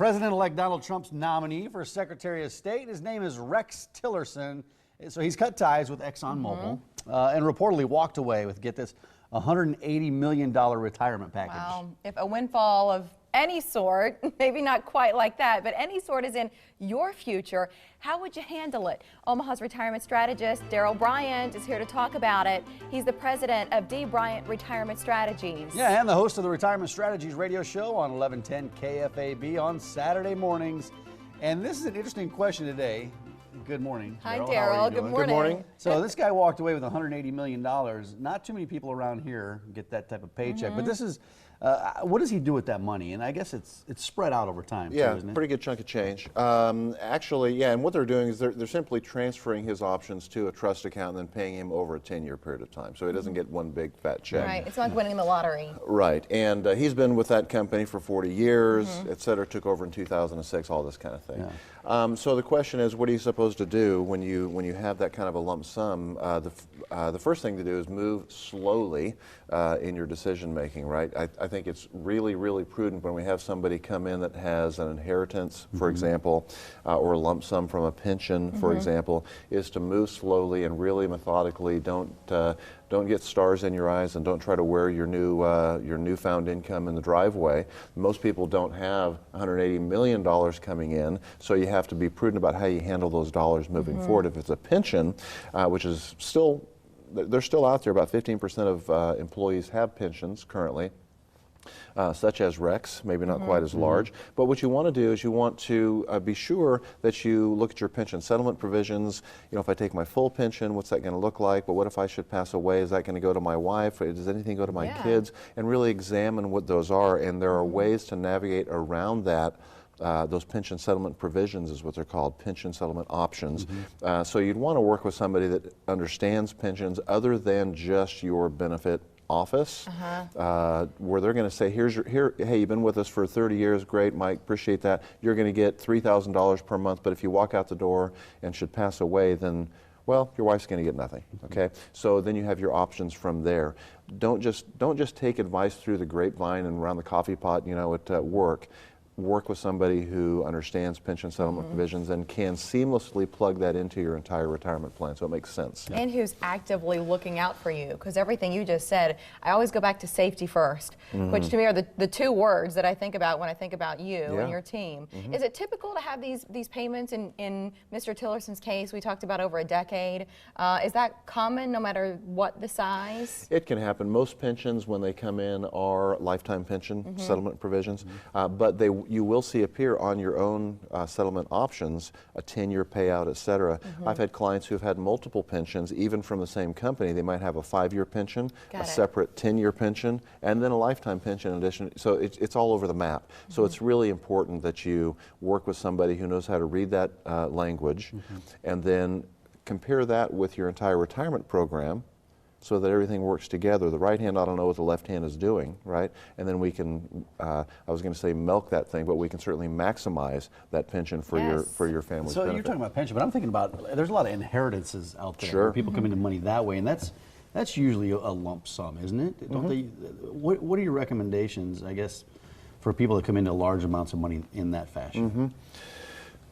President-elect Donald Trump's nominee for Secretary of State, his name is Rex Tillerson. So he's cut ties with ExxonMobil and reportedly walked away with, get this, $180 million retirement package. Wow. If a windfall of any sort, maybe not quite like that, but any sort is in your future, how would you handle it? Omaha's retirement strategist, Darrell Bryant, is here to talk about it. He's the president of D. Bryant Retirement Strategies. Yeah, and the host of the Retirement Strategies radio show on 1110 KFAB on Saturday mornings. And this is an interesting question today. Good morning. Hi, Darrell. Good morning. Good morning. So this guy walked away with $180 million. Not too many people around here get that type of paycheck, but this is, what does he do with that money? And I guess it's spread out over time, Yeah, too, isn't it? pretty good chunk of change. Actually, yeah, and what they're doing is they're simply transferring his options to a trust account and then paying him over a 10-year period of time. So he doesn't get one big fat check. Right. It's like winning the lottery. Right. And he's been with that company for 40 years, et cetera, took over in 2006, all this kind of thing. Yeah. So the question is, what are you supposed to do when you have that kind of a lump sum? The first thing to do is move slowly in your decision making, right? I think it's really, really prudent when we have somebody come in that has an inheritance, for example, or a lump sum from a pension, for example, is to move slowly and really methodically. Don't get stars in your eyes and don't try to wear your newfound income in the driveway. Most people don't have $180 million coming in, so you have to be prudent about how you handle those dollars moving forward. If it's a pension, which is still, they're still out there, about 15% of employees have pensions currently. Such as Rex, maybe not quite as large. But what you want to do is you want to be sure that you look at your pension settlement provisions. You know, if I take my full pension, what's that going to look like? But what if I should pass away? Is that going to go to my wife? Does anything go to my kids? And really examine what those are. And there are ways to navigate around that. Those pension settlement provisions is what they're called, pension settlement options. So you'd want to work with somebody that understands pensions other than just your benefit office, where they're going to say, hey, you've been with us for 30 years, great, Mike, appreciate that. You're going to get $3,000 per month, but if you walk out the door and should pass away, then, well, your wife's going to get nothing, okay? So then you have your options from there. Don't just take advice through the grapevine and around the coffee pot, you know, at work. Work with somebody who understands pension settlement provisions and can seamlessly plug that into your entire retirement plan, so it makes sense. And who's actively looking out for you, because everything you just said, I always go back to safety first, which to me are the two words that I think about when I think about you and your team. Is it typical to have these payments in Mr. Tillerson's case? We talked about over a decade. Is that common no matter what the size? It can happen. Most pensions, when they come in, are lifetime pension settlement provisions, but you will see appear on your own settlement options a 10-year payout, et cetera. I've had clients who've had multiple pensions, even from the same company. They might have a 5-year pension, a separate 10-year pension, and then a lifetime pension in addition. So it's all over the map. So it's really important that you work with somebody who knows how to read that language, and then compare that with your entire retirement program, so that everything works together. The right hand ought to know what the left hand is doing, right? And then we can, I was going to say milk that thing, but we can certainly maximize that pension for your family's So benefit. you're talking about pension, but I'm thinking about, there's a lot of inheritances out there. Sure. Where people come into money that way, and that's usually a lump sum, isn't it? Don't they? What are your recommendations, I guess, for people that come into large amounts of money in that fashion?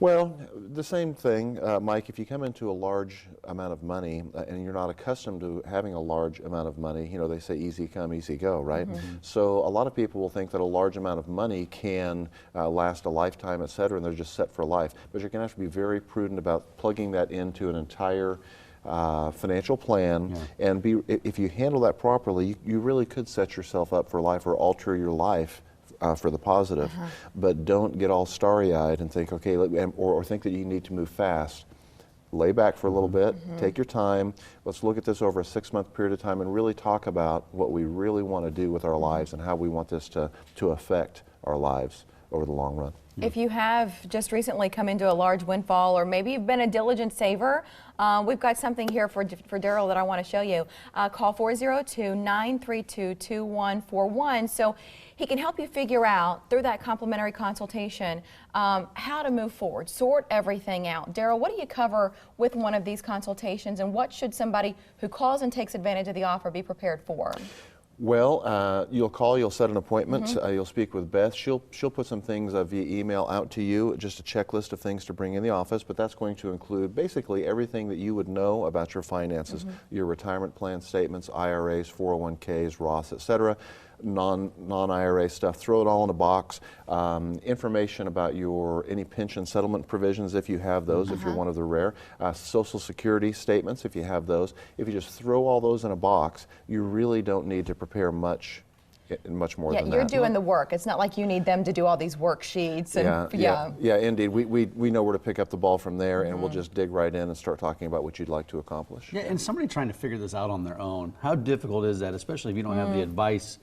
Well, the same thing, Mike, if you come into a large amount of money and you're not accustomed to having a large amount of money, you know, they say easy come, easy go, right? So a lot of people will think that a large amount of money can last a lifetime, et cetera, and they're just set for life. But you're going to have to be very prudent about plugging that into an entire financial plan, and if you handle that properly, you really could set yourself up for life or alter your life for the positive, but don't get all starry-eyed and think, okay, or think that you need to move fast. Lay back for a little bit, take your time, let's look at this over a 6-month period of time and really talk about what we really want to do with our lives and how we want this to affect our lives over the long run. If you have just recently come into a large windfall, or maybe you've been a diligent saver, we've got something here for Darrell that I want to show you. Call 402-932-2141 so he can help you figure out, through that complimentary consultation, how to move forward, sort everything out. Darrell, what do you cover with one of these consultations, and what should somebody who calls and takes advantage of the offer be prepared for? Well, you'll call, you'll set an appointment, you'll speak with Beth. She'll put some things via email out to you, just a checklist of things to bring in the office, but that's going to include basically everything that you would know about your finances, your retirement plan statements, IRAs, 401ks, Roths, etc. Non-IRA stuff, throw it all in a box. Information about any pension settlement provisions, if you have those, if you're one of the rare. Social Security statements, if you have those. If you just throw all those in a box, you really don't need to prepare much more than that. Yeah, you're doing the work. It's not like you need them to do all these worksheets. And, yeah, indeed. We know where to pick up the ball from there, and we'll just dig right in and start talking about what you'd like to accomplish. Yeah, and somebody trying to figure this out on their own, how difficult is that, especially if you don't have the advice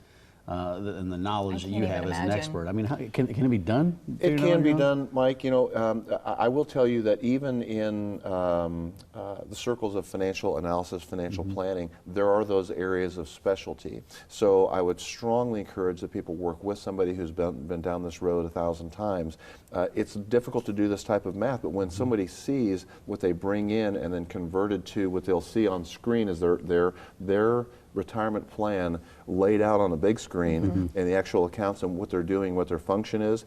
and the knowledge that you have as an expert? I mean, can it be done? It can be done, Mike. You know, I will tell you that even in the circles of financial analysis, financial planning, there are those areas of specialty. So I would strongly encourage that people work with somebody who's been down this road 1,000 times. It's difficult to do this type of math, but when somebody sees what they bring in and then converted to what they'll see on screen is their retirement plan laid out on a big screen and the actual accounts and what they're doing, what their function is.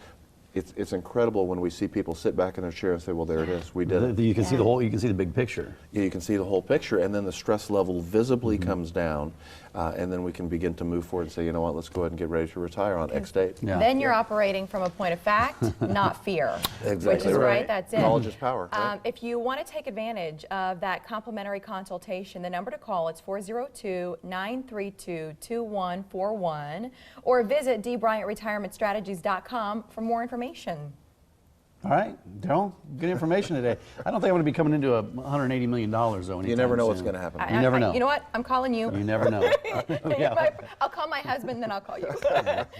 It's incredible when we see people sit back in their chair and say, well, there it is, we did it. You can see the whole, you can see the big picture. Yeah, you can see the whole picture, and then the stress level visibly comes down, and then we can begin to move forward and say, you know what, let's go ahead and get ready to retire on X date. Yeah. Then you're operating from a point of fact, not fear. Exactly. Which is right, that's it. Knowledge is power. Right? If you want to take advantage of that complimentary consultation, the number to call is 402-932-2141, or visit dbryantretirementstrategies.com for more information. All right, Darrell, good information today. I don't think I'm going to be coming into $180 million though anytime You never know soon. what's going to happen. You never know. You know what? I'm calling you. You never know. I'll call my husband, then I'll call you.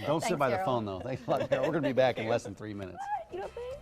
Don't sit by the phone though. Thanks a lot, Darrell. We're going to be back in less than 3 minutes. You don't think?